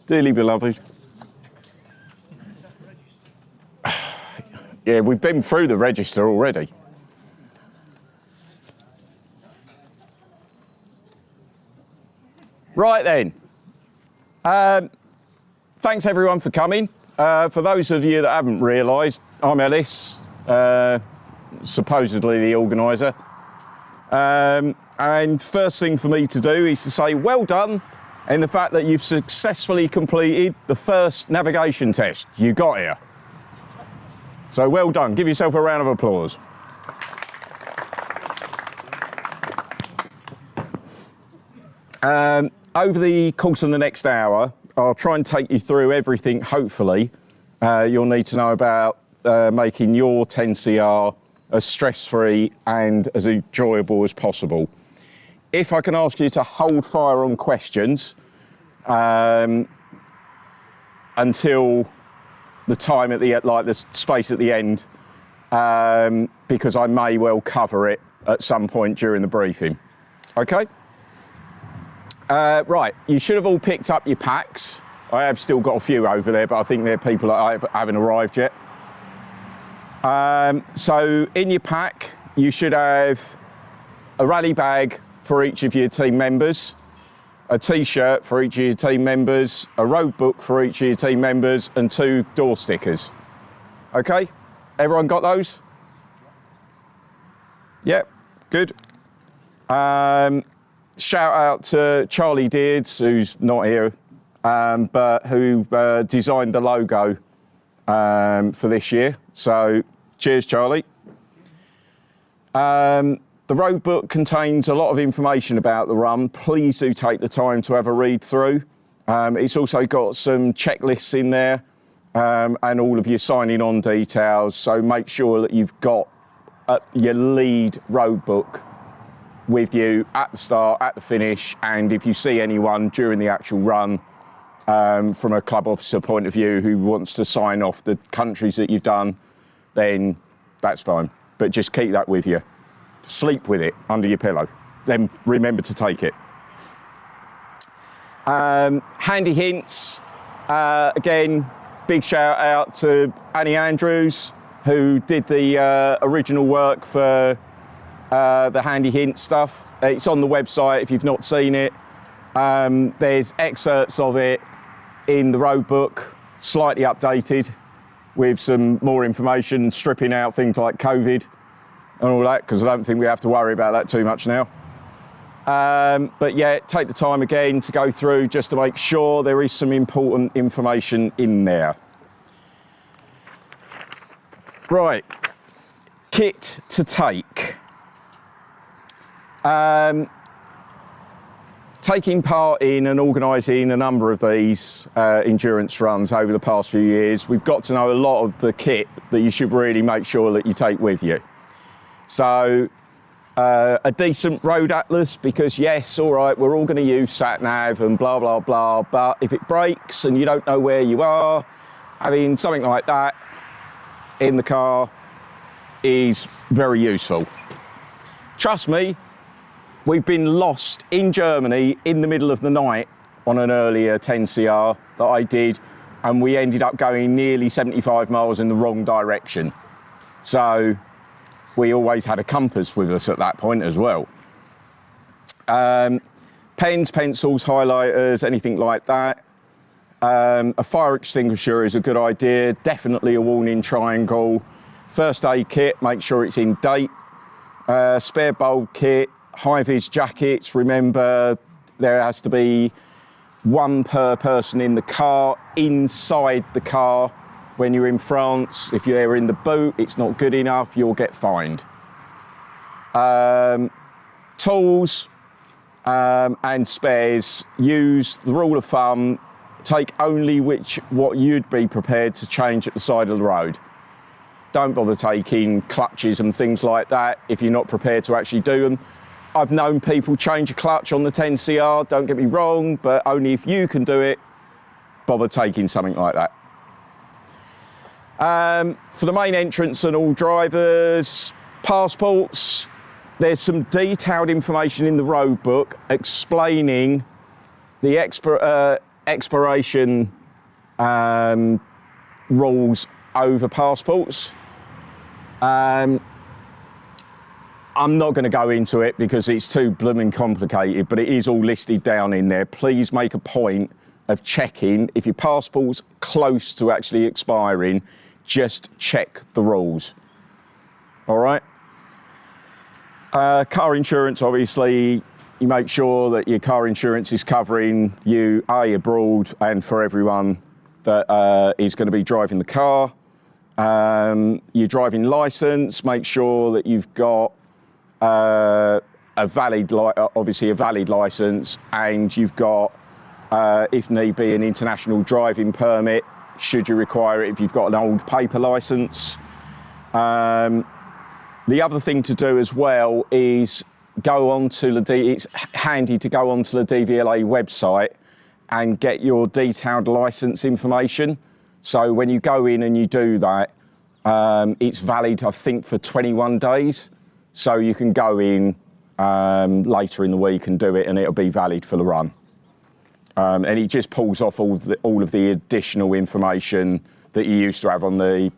Dearly beloved. Yeah, we've been through the register already. Right then. Thanks everyone for coming. For those of you that haven't realised, I'm Ellis, supposedly the organiser. And first thing for me to do is to say well done in the fact that you've successfully completed the first navigation test. You got here. So well done. Give yourself a round of applause. Over the course of the next hour, I'll try and take you through everything, hopefully, you'll need to know about making your 10CR as stress-free and as enjoyable as possible. If I can ask you to hold fire on questions until the time at the space at the end, because I may well cover it at some point during the briefing. Okay? Right, you should have all picked up your packs. I have still got a few over there, but I think there are people that haven't arrived yet. So in your pack, you should have a rally bag for each of your team members, a T-shirt for each of your team members, a road book for each of your team members, and 2 door stickers. Okay? Everyone got those? Yep, good. Shout out to Charlie Deards, who's not here, but who designed the logo for this year. So cheers, Charlie. The road book contains a lot of information about the run. Please do take the time to have a read through. It's also got some checklists in there and all of your signing on details. So make sure that you've got your lead road book with you at the start, at the finish, and if you see anyone during the actual run from a club officer point of view who wants to sign off the countries that you've done, then that's fine. But just keep that with you. Sleep with it under your pillow. Then remember to take it. Handy hints. Again, big shout out to Annie Andrews, who did the original work for the handy hint stuff. It's on the website if you've not seen it. There's excerpts of it in the road book, slightly updated with some more information, stripping out things like COVID and all that, because I don't think we have to worry about that too much now. But yeah, take the time again to go through just to make sure there is some important information in there. Right, kit to take. Taking part in and organising a number of these endurance runs over the past few years, we've got to know a lot of the kit that you should really make sure that you take with you. So a decent road atlas, because yes, all right, we're all going to use sat-nav and blah, blah, blah, but if it breaks and you don't know where you are, having something like that in the car is very useful. Trust me, we've been lost in Germany in the middle of the night on an earlier 10CR that I did, and we ended up going nearly 75 miles in the wrong direction. So we always had a compass with us at that point as well. Pens, pencils, highlighters, anything like that. A fire extinguisher is a good idea, definitely a warning triangle. First aid kit, make sure it's in date. Spare bulb kit, high-vis jackets. Remember, there has to be 1 per person in the car, inside the car. When you're in France, if you're in the boot, it's not good enough, you'll get fined. Tools and spares. Use the rule of thumb, take only what you'd be prepared to change at the side of the road. Don't bother taking clutches and things like that if you're not prepared to actually do them. I've known people change a clutch on the 10CR, don't get me wrong, but only if you can do it, bother taking something like that. For the main entrance and all drivers, passports, there's some detailed information in the road book explaining the expiration rules over passports. I'm not going to go into it because it's too blooming complicated, but it is all listed down in there. Please make a point of checking if your passport's close to actually expiring. Just check the rules. All right. Car insurance, obviously, you make sure that your car insurance is covering you abroad and for everyone that is going to be driving the car. Your driving license, make sure that you've got a valid license, and you've got, if need be, an international driving permit, should you require it if you've got an old paper license. The other thing to do as well is go onto it's handy to go onto the DVLA website and get your detailed license information. So when you go in and you do that, it's valid, I think, for 21 days. So you can go in later in the week and do it, and it'll be valid for the run. And it just pulls off all of the additional information that you used to have on the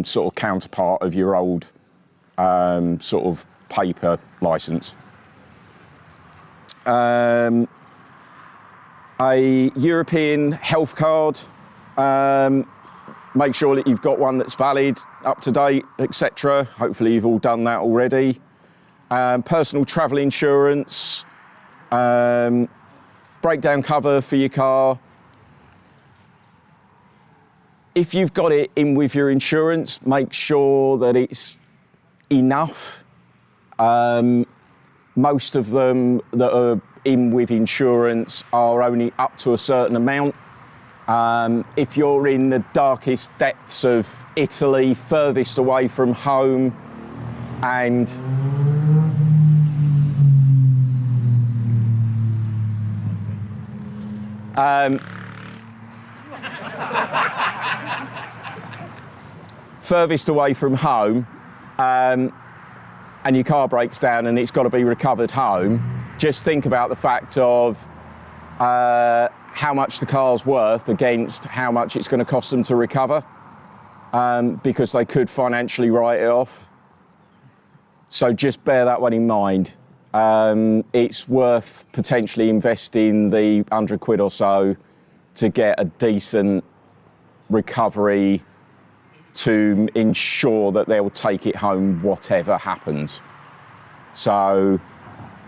sort of counterpart of your old sort of paper license. A European health card, make sure that you've got one that's valid, up to date, etc. Hopefully you've all done that already. Personal travel insurance, breakdown cover for your car. If you've got it in with your insurance, make sure that it's enough. Most of them that are in with insurance are only up to a certain amount. If you're in the darkest depths of Italy, furthest away from home, and furthest away from home, and your car breaks down and it's got to be recovered home, just think about the fact of how much the car's worth against how much it's going to cost them to recover, because they could financially write it off. So just bear that one in mind. It's worth potentially investing the 100 quid or so to get a decent recovery to ensure that they'll take it home whatever happens. So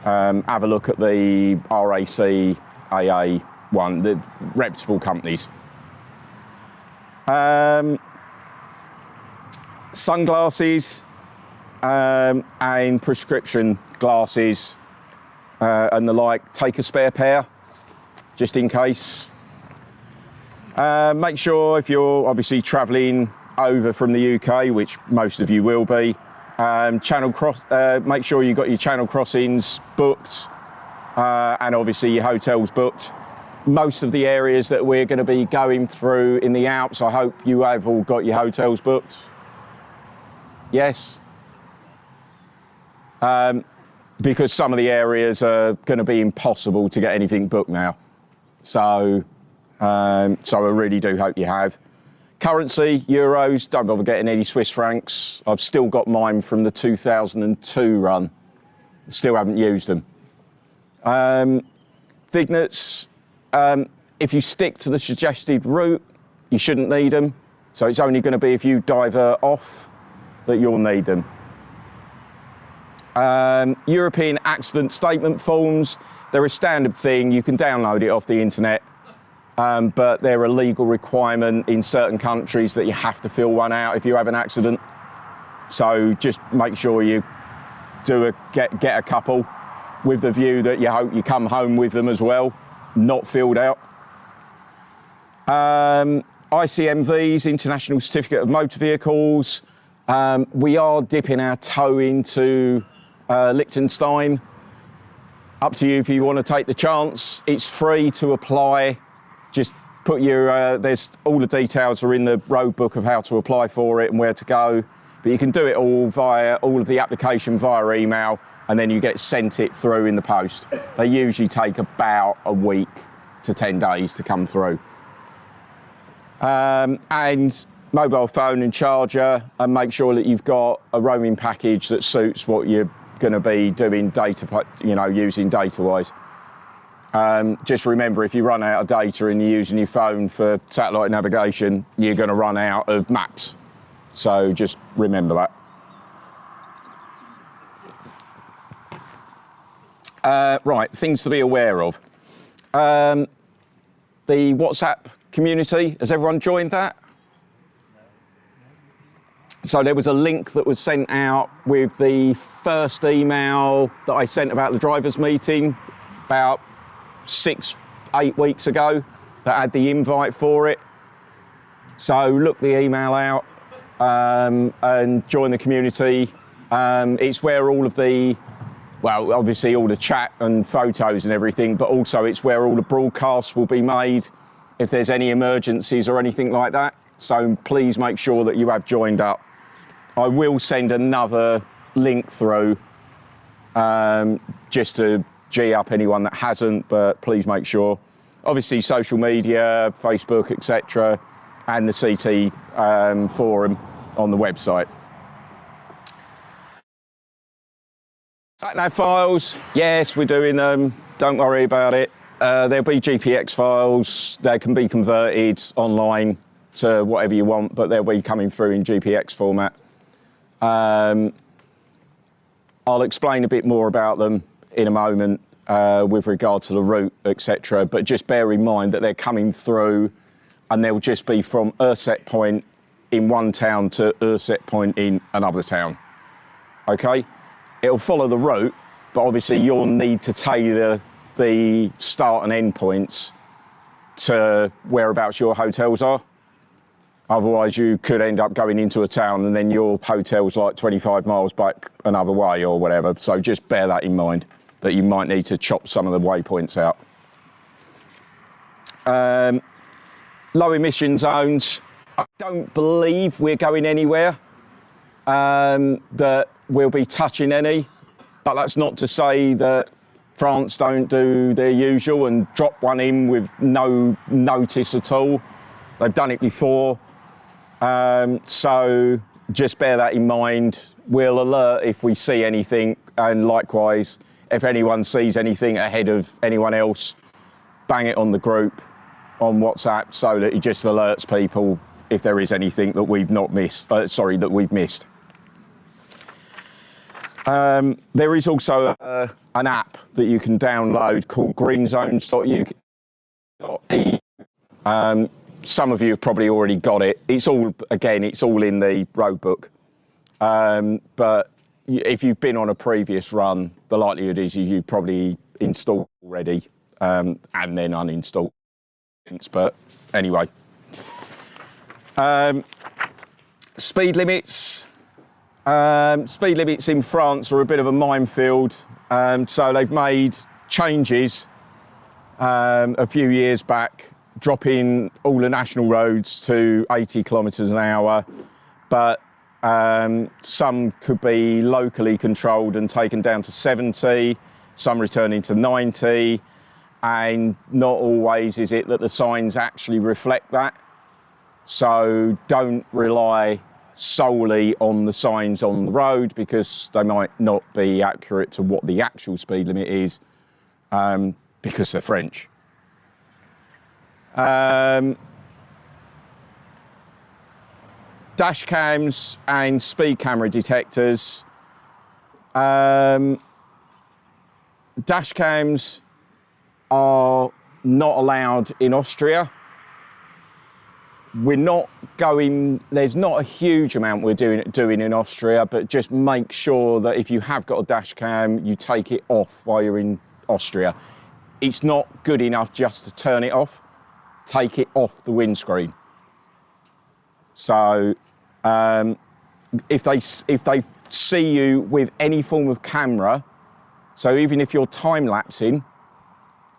have a look at the RAC AA one, the reputable companies. Sunglasses and prescription glasses and the like, take a spare pair just in case. Make sure if you're obviously travelling over from the UK, which most of you will be, make sure you've got your channel crossings booked and obviously your hotels booked. Most of the areas that we're going to be going through in the Alps, I hope you have all got your hotels booked. Yes? Because some of the areas are going to be impossible to get anything booked now. So I really do hope you have. Currency, euros, don't bother getting any Swiss francs. I've still got mine from the 2002 run. Still haven't used them. Vignettes, if you stick to the suggested route, you shouldn't need them. So it's only going to be if you divert off that you'll need them. European accident statement forms, they're a standard thing. You can download it off the internet. But they're a legal requirement in certain countries that you have to fill one out if you have an accident. So just make sure you do get a couple with the view that you hope you come home with them as well, not filled out. ICMVs, International Certificate of Motor Vehicles. We are dipping our toe into Liechtenstein. Up to you if you want to take the chance. It's free to apply. Just put your, there's all the details are in the road book of how to apply for it and where to go. But you can do it all via, all of the application via email, and then you get sent it through in the post. They usually take about a week. to 10 days to come through. And mobile phone and charger, and make sure that you've got a roaming package that suits what you're going to be doing data, using data-wise. Just remember, if you run out of data and you're using your phone for satellite navigation, you're going to run out of maps. So just remember that. Right, things to be aware of. The WhatsApp community, has everyone joined that? So there was a link that was sent out with the first email that I sent about the drivers' meeting about 6-8 weeks ago that had the invite for it. So look the email out and join the community. It's where all of the, well, obviously all the chat and photos and everything, but also it's where all the broadcasts will be made if there's any emergencies or anything like that. So please make sure that you have joined up. I will send another link through just to G up anyone that hasn't, but please make sure. Obviously social media, Facebook, etc., and the CT forum on the website. SatNav files, yes, we're doing them. Don't worry about it. There'll be GPX files. They can be converted online to whatever you want, but they'll be coming through in GPX format. I'll explain a bit more about them in a moment with regard to the route, etc. But just bear in mind that they're coming through and they'll just be from set point in one town to set point in another town. Okay? It'll follow the route, but obviously you'll need to tailor the start and end points to whereabouts your hotels are. Otherwise, you could end up going into a town and then your hotel's like 25 miles back another way or whatever. So just bear that in mind, that you might need to chop some of the waypoints out. Low emission zones. I don't believe we're going anywhere that we'll be touching any, but that's not to say that France don't do their usual and drop one in with no notice at all. They've done it before. So just bear that in mind. We'll alert if we see anything, and likewise, if anyone sees anything ahead of anyone else, bang it on the group on WhatsApp so that it just alerts people if there is anything that we've not missed, that we've missed. There is also an app that you can download called greenzones.uk. Some of you have probably already got it. It's all in the road book. But if you've been on a previous run, the likelihood is you've probably installed already and then uninstalled. But anyway. Speed limits. Speed limits in France are a bit of a minefield. So they've made changes a few years back, dropping all the national roads to 80 kilometres an hour, but some could be locally controlled and taken down to 70, some returning to 90, and not always is it that the signs actually reflect that. So don't rely solely on the signs on the road, because they might not be accurate to what the actual speed limit is, because they're French. Dash cams and speed camera detectors. Dash cams are not allowed in Austria. We're not going, there's not a huge amount we're doing in Austria, but just make sure that if you have got a dash cam, you take it off while you're in Austria. It's not good enough just to turn it off. Take it off the windscreen. So if they see you with any form of camera, so even if you're time-lapsing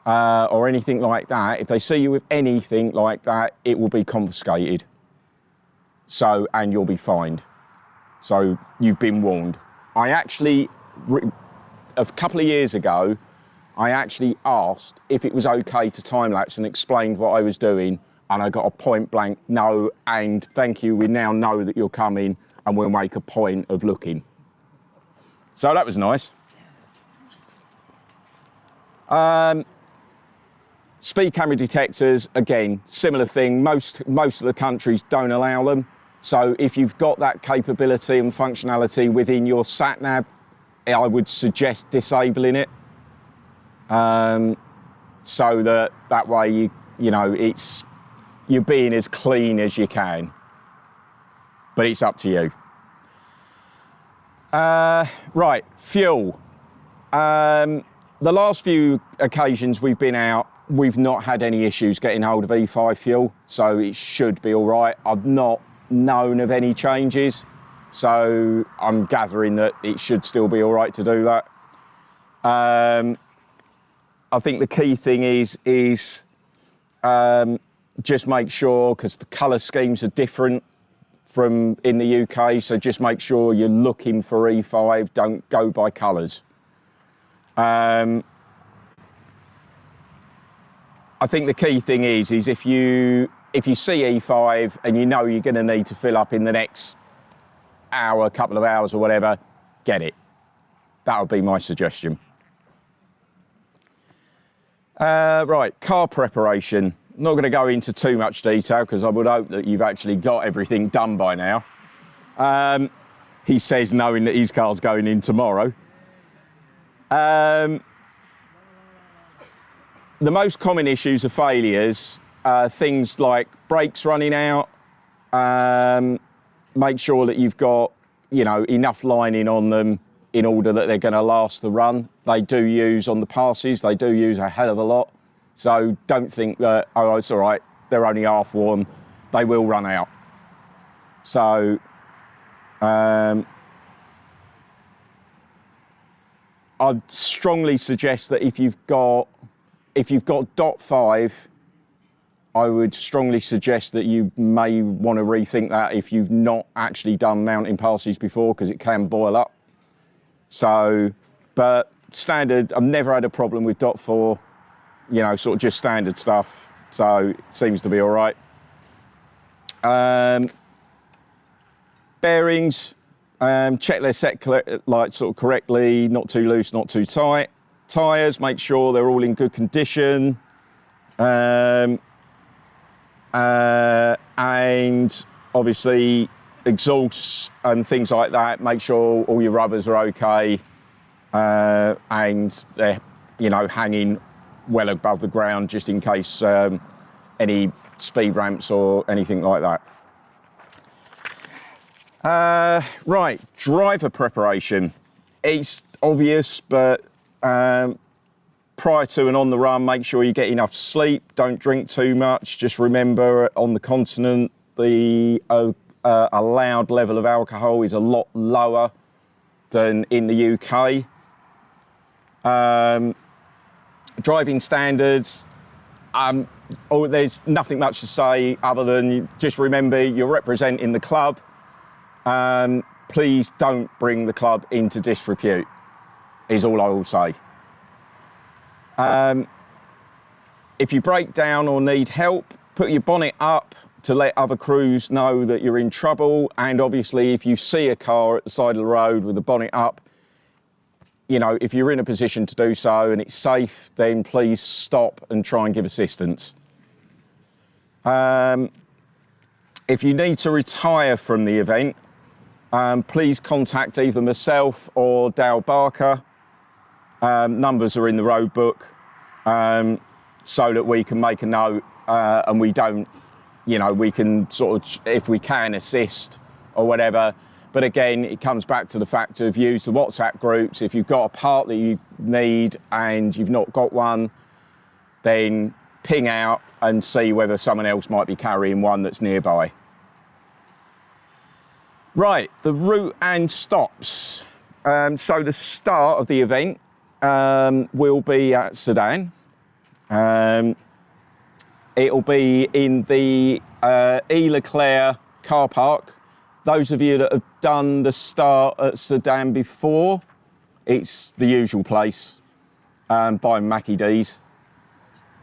or anything like that, if they see you with anything like that, it will be confiscated. So, and you'll be fined. So you've been warned. I actually, a couple of years ago, I actually asked if it was okay to time-lapse and explained what I was doing, and I got a point-blank no, and thank you, we now know that you're coming, and we'll make a point of looking. So that was nice. Speed camera detectors, again, similar thing. Most of the countries don't allow them. So if you've got that capability and functionality within your sat-nav, I would suggest disabling it. So that way you're being as clean as you can. But it's up to you. Right, fuel. The last few occasions we've been out, we've not had any issues getting hold of E5 fuel, so it should be all right. I've not known of any changes, so I'm gathering that it should still be all right to do that. I think the key thing is just make sure, because the colour schemes are different from in the UK, so just make sure you're looking for E5, don't go by colours. I think the key thing is if you see E5 and you know you're going to need to fill up in the next hour, couple of hours or whatever, get it. That would be my suggestion. Right, car preparation. Not going to go into too much detail because I would hope that you've actually got everything done by now. He says knowing that his car's going in tomorrow. The most common issues of failures are things like brakes running out. Make sure that you've got, enough lining on them in order that they're going to last the run. They do use on the passes, they do use a hell of a lot. So don't think that, oh, it's all right, they're only half worn. They will run out. So, I'd strongly suggest that if you've got .5, I would strongly suggest that you may want to rethink that if you've not actually done mounting passes before, because it can boil up. So, but standard, I've never had a problem with .4, sort of just standard stuff. So it seems to be all right. Bearings, check their set sort of correctly, not too loose, not too tight. Tyres, make sure they're all in good condition. And obviously exhausts and things like that, make sure all your rubbers are okay and they're, hanging well above the ground just in case any speed ramps or anything like that. Right, driver preparation. It's obvious, but prior to and on the run, make sure you get enough sleep. Don't drink too much. Just remember, on the continent, the allowed level of alcohol is a lot lower than in the UK. Driving standards. There's nothing much to say other than just remember you're representing the club. Please don't bring the club into disrepute, is all I will say. If you break down or need help, put your bonnet up to let other crews know that you're in trouble. And obviously, if you see a car at the side of the road with the bonnet up, if you're in a position to do so and it's safe, then please stop and try and give assistance. If you need to retire from the event, please contact either myself or Dale Barker. Numbers are in the road book, so that we can make a note and we don't, we can sort of, if we can, assist or whatever. But again, it comes back to the fact of use the WhatsApp groups. If you've got a part that you need and you've not got one, then ping out and see whether someone else might be carrying one that's nearby. Right, the route and stops. So the start of the event will be at Sedan. It'll be in the E. Leclerc car park. Those of you that have done the start at Sedan before, it's the usual place. buying Mackie D's.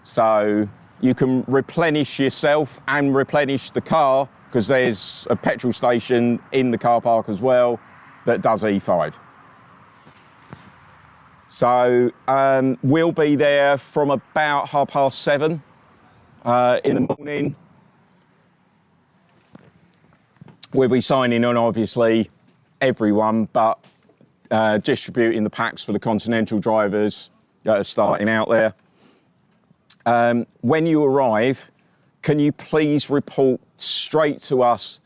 So you can replenish yourself and replenish the car, because there's a petrol station in the car park as well that does E5. So we'll be there from about 7:30 in the morning. We'll be signing on, obviously, everyone, but distributing the packs for the Continental drivers that are starting out there. When you arrive, can you please report straight to us,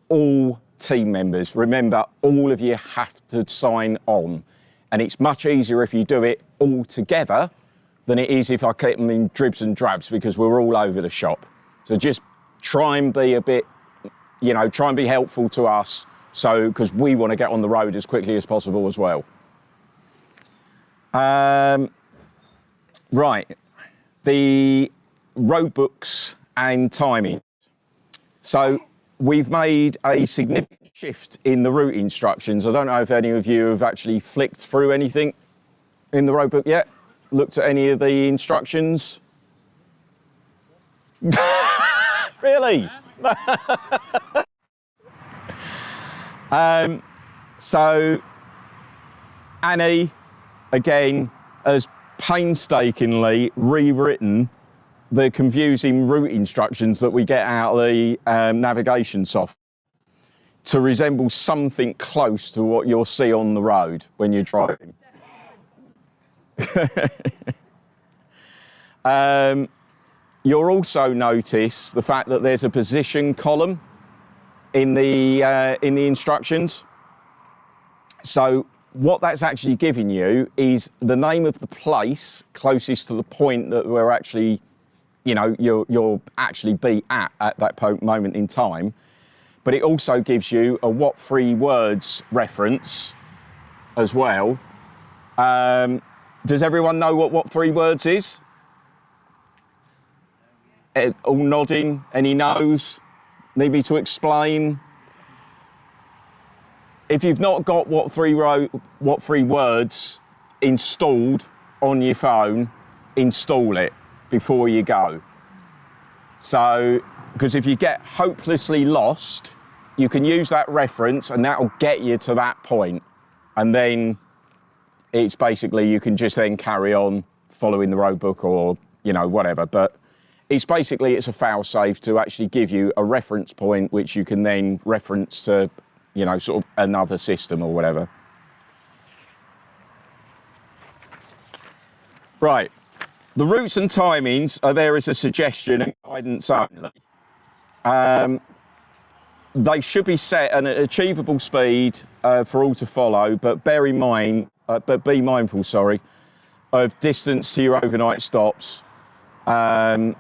all team members? Remember, all of you have to sign on. And it's much easier if you do it all together than it is if I keep them in dribs and drabs, because we're all over the shop. So just try and be a bit, try and be helpful to us, so because we want to get on the road as quickly as possible as well. Right, the road books and timing. So we've made a significant shift in the route instructions. I don't know if any of you have actually flicked through anything in the road book yet, looked at any of the instructions. Really? So Annie, again, has painstakingly rewritten the confusing route instructions that we get out of the navigation software to resemble something close to what you'll see on the road when you're driving. You'll also notice the fact that there's a position column in the instructions. So what that's actually giving you is the name of the place closest to the point that we're actually, you'll actually be at that moment in time. But it also gives you a what 3 words reference as well. Does everyone know what 3 words is? All nodding. Any no's? Need me to explain? If you've not got what 3 words installed on your phone, install it before you go. So, because if you get hopelessly lost, you can use that reference and that'll get you to that point. And then it's basically, you can just then carry on following the road book or, whatever. But it's a fail-safe to actually give you a reference point, which you can then reference to, sort of another system or whatever. Right. The routes and timings are there as a suggestion and guidance only. They should be set at an achievable speed for all to follow, but be mindful, of distance to your overnight stops, and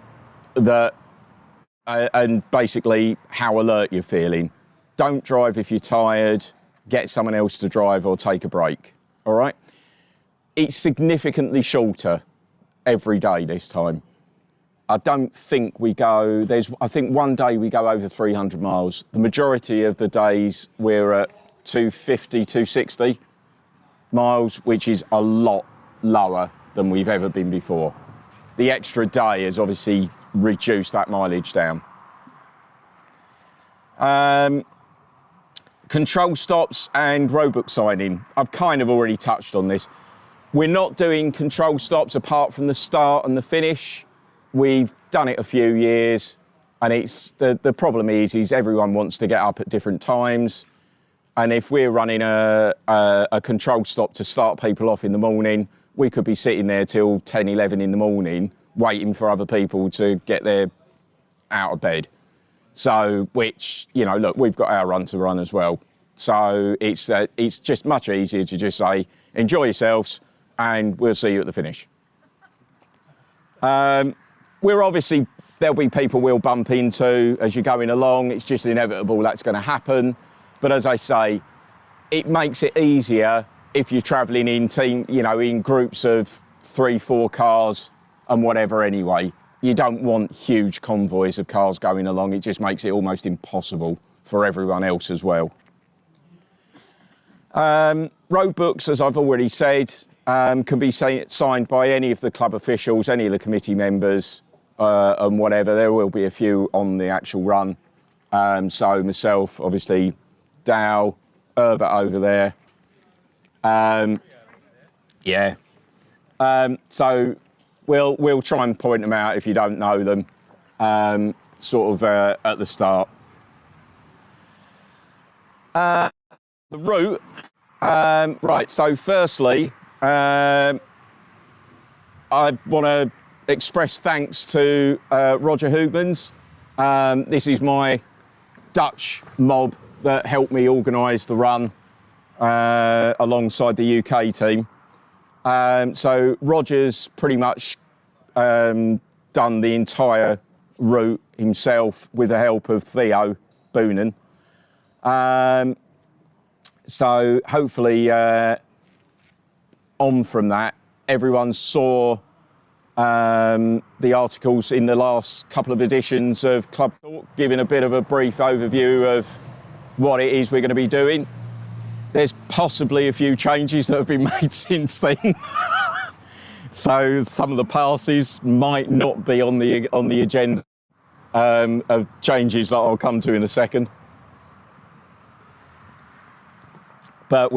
basically how alert you're feeling. Don't drive if you're tired. Get someone else to drive or take a break. All right. It's significantly shorter every day this time. I don't think we go, I think one day we go over 300 miles. The majority of the days we're at 250, 260 miles, which is a lot lower than we've ever been before. The extra day has obviously reduced that mileage down. Control stops and roadbook signing. I've kind of already touched on this. We're not doing control stops apart from the start and the finish. We've done it a few years, and it's the problem is everyone wants to get up at different times. And if we're running a control stop to start people off in the morning, we could be sitting there till 10, 11 in the morning, waiting for other people to get there out of bed. So, which, look, we've got our run to run as well. So it's just much easier to just say, enjoy yourselves, and we'll see you at the finish. There'll be people we'll bump into as you're going along. It's just inevitable that's going to happen. But as I say, it makes it easier if you're travelling in groups of 3, 4 cars and whatever anyway. You don't want huge convoys of cars going along. It just makes it almost impossible for everyone else as well. Road books, as I've already said, can be signed by any of the club officials, any of the committee members, and whatever. There will be a few on the actual run. So myself, obviously, Dow, Herbert over there. Yeah. So we'll try and point them out if you don't know them, sort of at the start. The route. Right. So firstly, I want to express thanks to Roger Hoogmans. This is my Dutch mob that helped me organise the run alongside the UK team. So Roger's pretty much done the entire route himself with the help of Theo Boonen. So hopefully on from that, everyone saw the articles in the last couple of editions of Club Talk, giving a bit of a brief overview of what it is we're going to be doing. There's possibly a few changes that have been made since then. So some of the passes might not be on the agenda of changes that I'll come to in a second. But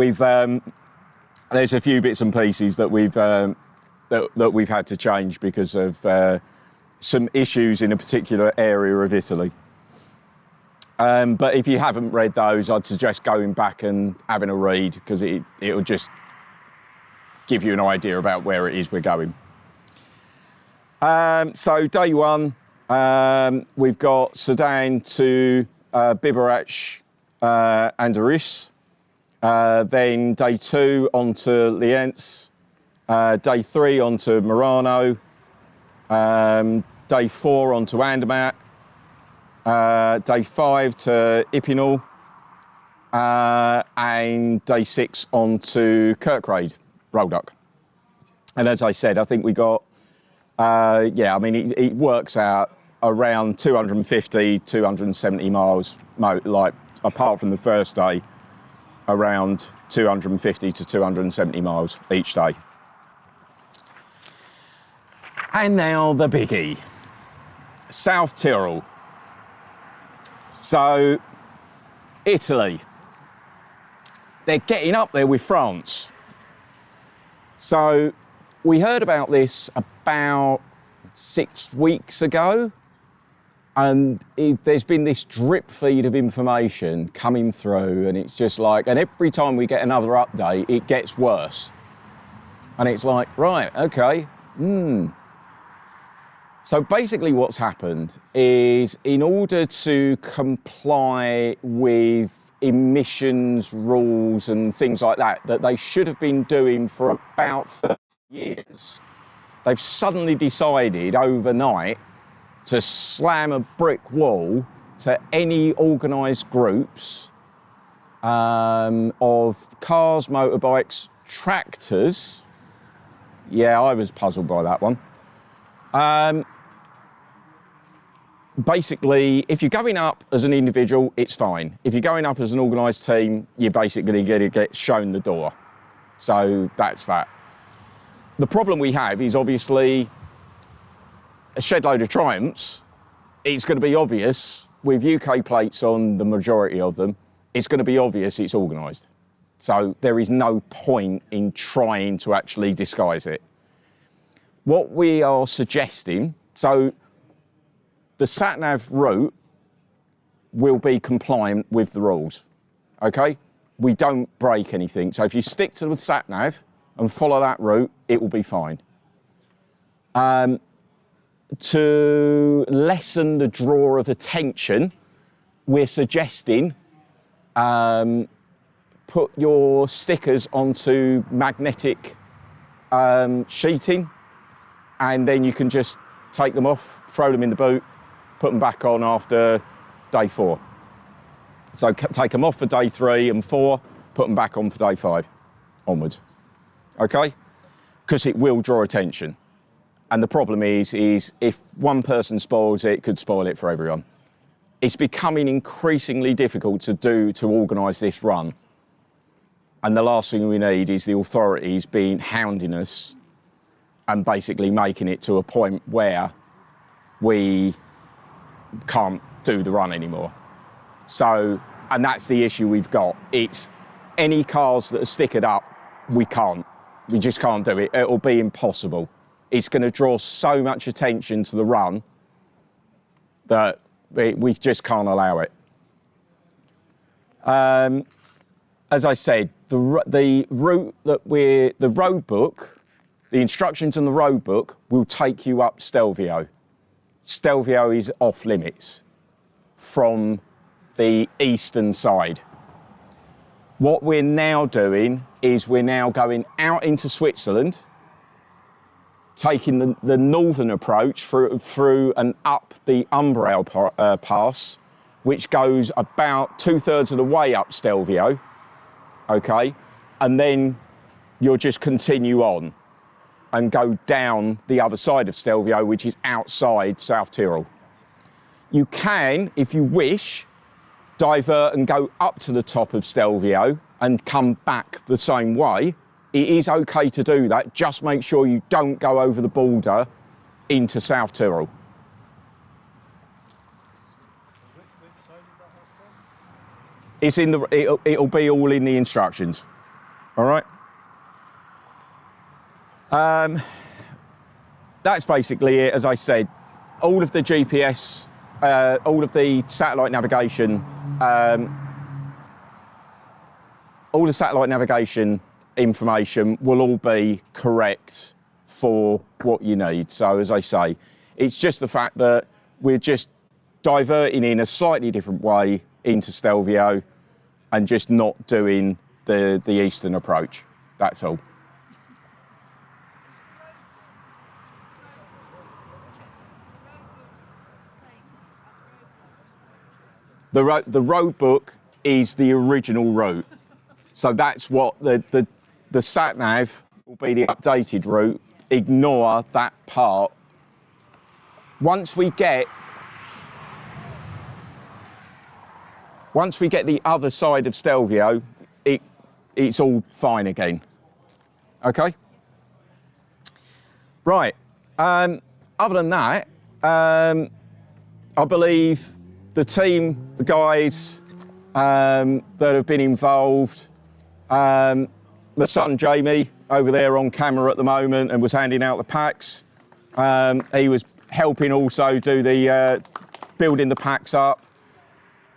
there's a few bits and pieces that we've had to change because of some issues in a particular area of Italy. But if you haven't read those, I'd suggest going back and having a read, because it'll just give you an idea about where it is we're going. So day one, we've got Sedan to Biberac and Aris. Then day two on to Lienz. Day three on to Murano. Day four on to Andermatt. Day 5 to Ipinal, and day 6 on to Kerkrade, Rolduc. And as I said, I think we got, it works out around 250, 270 miles, like apart from the first day, around 250 to 270 miles each day. And now the biggie, South Tyrol. So, Italy, they're getting up there with France. So, we heard about this about 6 weeks ago, and there's been this drip feed of information coming through, and it's just like, and every time we get another update, it gets worse. And it's like, right, okay, So basically what's happened is, in order to comply with emissions rules and things like that they should have been doing for about 30 years, they've suddenly decided overnight to slam a brick wall to any organised groups of cars, motorbikes, tractors. Yeah, I was puzzled by that one. Basically, if you're going up as an individual, it's fine. If you're going up as an organised team, you're basically going to get shown the door. So that's that. The problem we have is obviously a shed load of Triumphs. It's going to be obvious, with UK plates on the majority of them, it's going to be obvious it's organised. So there is no point in trying to actually disguise it. What we are suggesting, so the sat-nav route will be compliant with the rules, okay? We don't break anything. So if you stick to the sat-nav and follow that route, it will be fine. To lessen the draw of attention, we're suggesting put your stickers onto magnetic sheeting, and then you can just take them off, throw them in the boot, put them back on after day 4. So take them off for day 3 and 4, put them back on for day 5 onwards, okay? Because it will draw attention. And the problem is if one person spoils it, it could spoil it for everyone. It's becoming increasingly difficult to organise this run. And the last thing we need is the authorities hounding us and basically making it to a point where we can't do the run anymore. So, and that's the issue we've got. It's any cars that are stickered up, we just can't do it. It'll be impossible. It's going to draw so much attention to the run that we just can't allow it. As I said, the route that the road book, the instructions in the road book will take you up Stelvio. Stelvio is off limits from the eastern side. What we're now doing is we're now going out into Switzerland, taking the northern approach through and up the Umbrail Pass, which goes about 2/3 of the way up Stelvio, okay? And then you'll just continue on and go down the other side of Stelvio, which is outside South Tyrol. You can, if you wish, divert and go up to the top of Stelvio and come back the same way. It is okay to do that. Just make sure you don't go over the border into South Tyrol. Which side is that from? It's in it'll be all in the instructions. All right. That's basically it. As I said, all of the GPS, all of the satellite navigation, all the satellite navigation information will all be correct for what you need. So as I say, it's just the fact that we're just diverting in a slightly different way into Stelvio and just not doing the eastern approach. That's all. The road book is the original route. So that's what the sat-nav will be the updated route. Ignore that part. Once we get the other side of Stelvio, it's all fine again. Okay? Right. Other than that, I believe the team, the guys that have been involved, my son Jamie over there on camera at the moment and was handing out the packs. He was helping also do the building the packs up.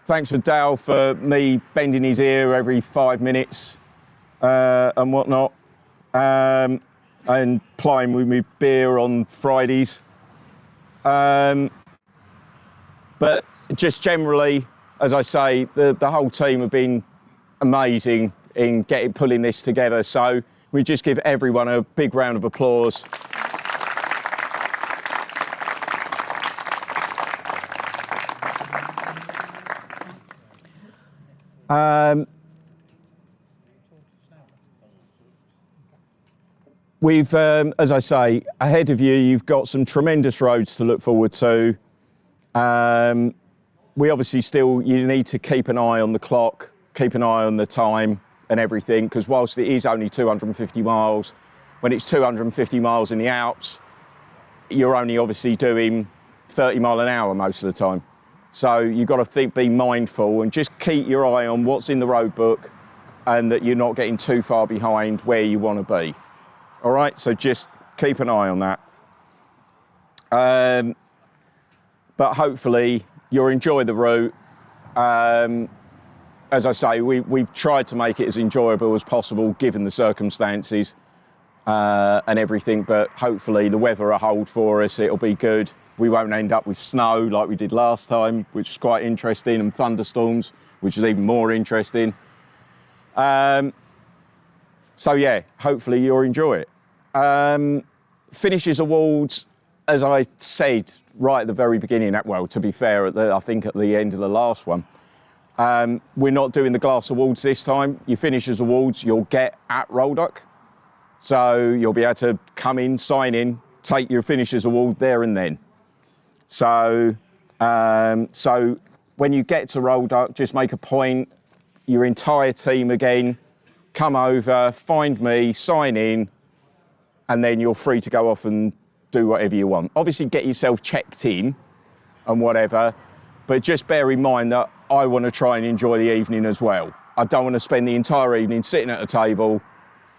Thanks for Dale for me bending his ear every 5 minutes and whatnot, and plying with me beer on Fridays. But just generally, as I say, the whole team have been amazing in pulling this together. So we just give everyone a big round of applause. We've, as I say, ahead of you, you've got some tremendous roads to look forward to. We obviously you need to keep an eye on the clock, keep an eye on the time and everything, because whilst it is only 250 miles, when it's 250 miles in the Alps, you're only obviously doing 30 mile an hour most of the time. So you've got to be mindful and just keep your eye on what's in the road book and that you're not getting too far behind where you want to be. All right, so just keep an eye on that. But hopefully you'll enjoy the route. As I say, we've tried to make it as enjoyable as possible given the circumstances and everything, but hopefully the weather will hold for us, it'll be good. We won't end up with snow like we did last time, which was quite interesting, and thunderstorms, which is even more interesting. So yeah, hopefully you'll enjoy it. Finishes awards, as I said right at the very beginning, well, to be fair, I think at the end of the last one, we're not doing the glass awards this time. Your finishers awards you'll get at Roldock. So you'll be able to come in, sign in, take your finishers award there and then. So when you get to Roldock, just make a point, your entire team again, come over, find me, sign in, and then you're free to go off and do whatever you want. Obviously, get yourself checked in and whatever, but just bear in mind that I want to try and enjoy the evening as well. I don't want to spend the entire evening sitting at a table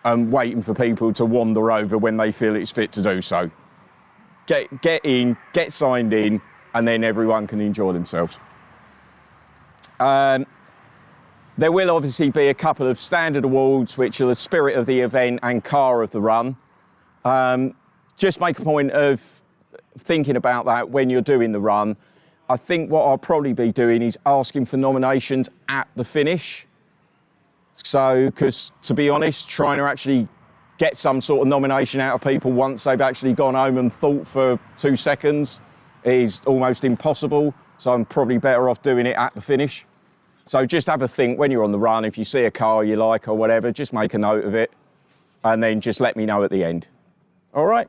and waiting for people to wander over when they feel it's fit to do so. Get in, get signed in, and then everyone can enjoy themselves. There will obviously be a couple of standard awards, which are the spirit of the event and car of the run. Just make a point of thinking about that when you're doing the run. I think what I'll probably be doing is asking for nominations at the finish. So, because to be honest, trying to actually get some sort of nomination out of people once they've actually gone home and thought for 2 seconds is almost impossible. So I'm probably better off doing it at the finish. So just have a think when you're on the run. If you see a car you like or whatever, just make a note of it and then just let me know at the end. All right?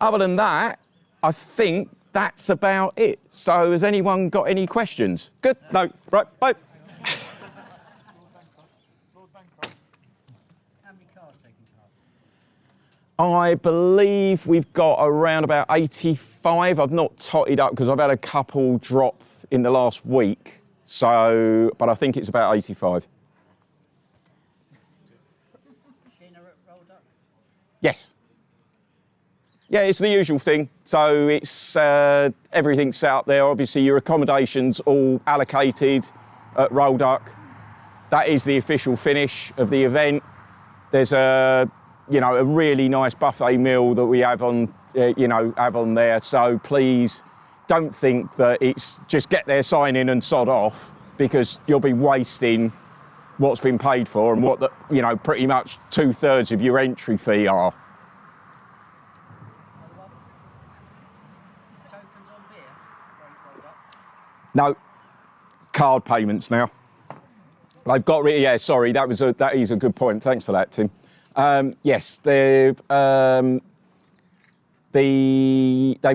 Other than that, I think that's about it. So has anyone got any questions? Good? No? Right, bye. How many cars taking part? I believe we've got around about 85. I've not totted up because I've had a couple drop in the last week. So, but I think it's about 85. Dinner at Rolled Up? Yes. Yeah, it's the usual thing. So it's everything's set up there. Obviously, your accommodations all allocated at Roll Duck. That is the official finish of the event. There's a really nice buffet meal that we have on there. So please don't think that it's just get there, sign in and sod off, because you'll be wasting what's been paid for and what pretty much 2/3 of your entry fee are. Tokens on beer? Rolled Up? No, card payments now. They've got yeah. Sorry, that is a good point. Thanks for that, Tim. Yes, they've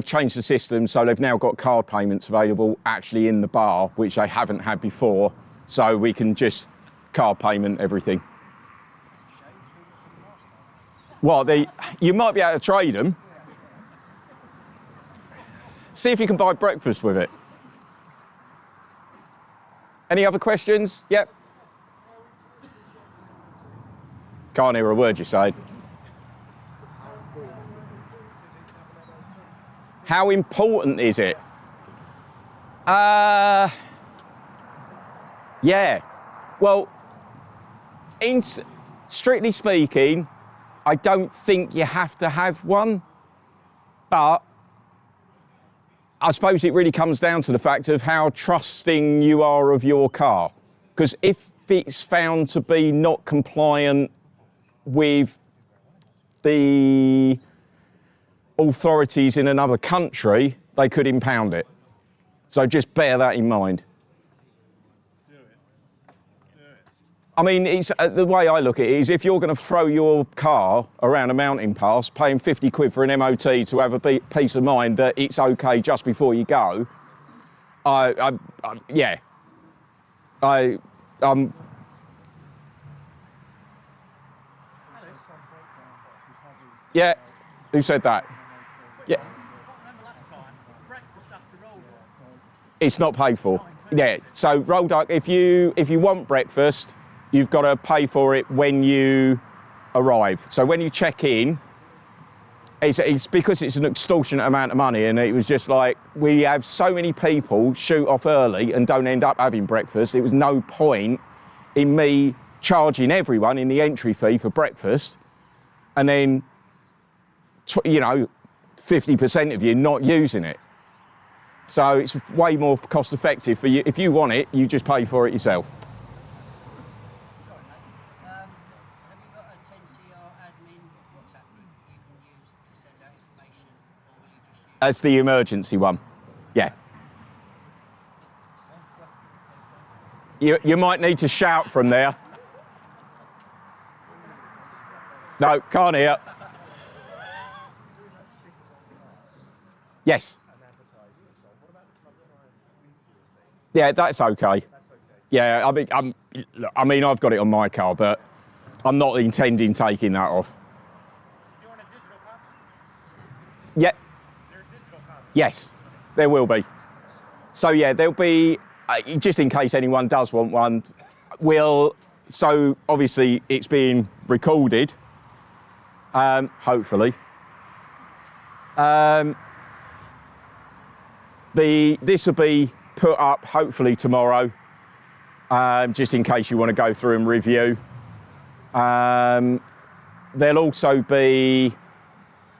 changed the system, so they've now got card payments available actually in the bar, which they haven't had before. So we can just card payment everything. Well, you might be able to trade them. See if you can buy breakfast with it. Any other questions? Yep. Can't hear a word you're saying. How important is it? Yeah. Well, strictly speaking, I don't think you have to have one, but I suppose it really comes down to the fact of how trusting you are of your car. Because if it's found to be not compliant with the authorities in another country, they could impound it. So just bear that in mind. Do it. I mean, it's, the way I look at it is if you're going to throw your car around a mountain pass, paying 50 quid for an MOT to have a peace of mind that it's okay just before you go, yeah, who said that? Yeah. I remember last time, breakfast after Rolled Up. It's not paid for. Yeah, so Roll Duck, if you want breakfast, you've got to pay for it when you arrive. So when you check in, it's because it's an extortionate amount of money, and it was just like, we have so many people shoot off early and don't end up having breakfast. There was no point in me charging everyone in the entry fee for breakfast, and then 50% of you not using it. So it's way more cost effective for you. If you want it, you just pay for it yourself. Sorry, mate. Have you got a 10CR admin WhatsApp group you can use to send out information, or will you just use... That's the emergency one. Yeah. You might need to shout from there. No, can't hear. Yes. Yeah, that's okay. Yeah, I mean, I've got it on my car, but I'm not intending taking that off. Do you want a digital copy? Yeah, Is there a digital copy? yes, there will be. So yeah, there'll be, just in case anyone does want one, so obviously it's being recorded, hopefully. This will be put up hopefully tomorrow, just in case you want to go through and review. There'll also be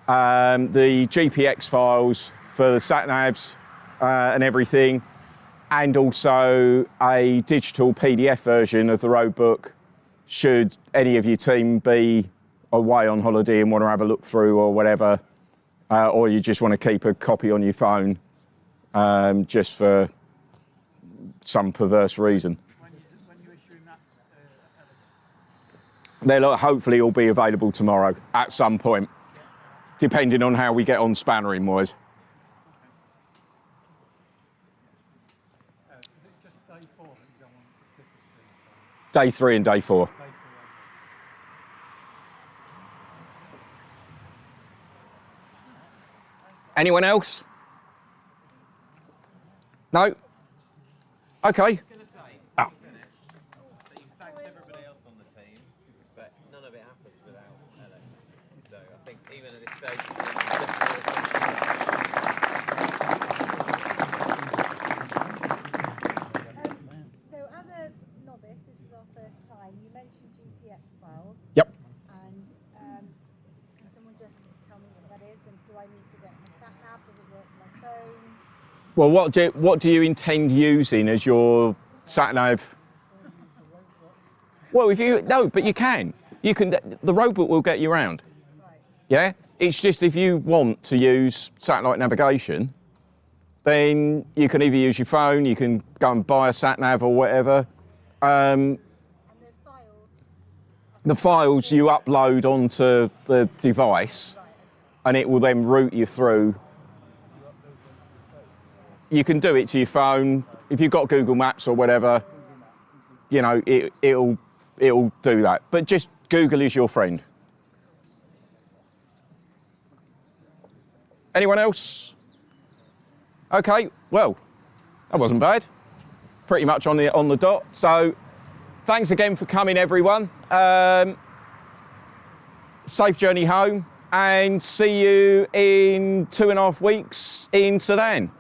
the GPX files for the sat-navs and everything, and also a digital PDF version of the road book should any of your team be away on holiday and want to have a look through or whatever, or you just want to keep a copy on your phone just for some perverse reason. When you issuing that, They'll hopefully all be available tomorrow at some point, depending on how we get on spannering wise. is it just day 4 that you don't want the stickers being shown? Day 3 and day 4. Day 4 only. Anyone else? No? Okay. Oh. So you've thanked everybody else on the team, but none of it happens without Alex. So I think even at this stage, So as a novice, this is our first time, you mentioned GPX files. Yep. And can someone just tell me what that is? And do I need to get my sat nav? Does it work on my phone? Well, what do you intend using as your sat nav? Well, but you can. The roadbook will get you around. Right. Yeah? It's just if you want to use satellite navigation, then you can either use your phone, you can go and buy a sat nav or whatever. And The files you upload onto the device, and it will then route you through. You can do it to your phone. If you've got Google Maps or whatever, you know, it'll do that. But just Google is your friend. Anyone else? Okay, well, that wasn't bad. Pretty much on the dot. So thanks again for coming, everyone. Safe journey home, and see you in 2.5 weeks in Sudan.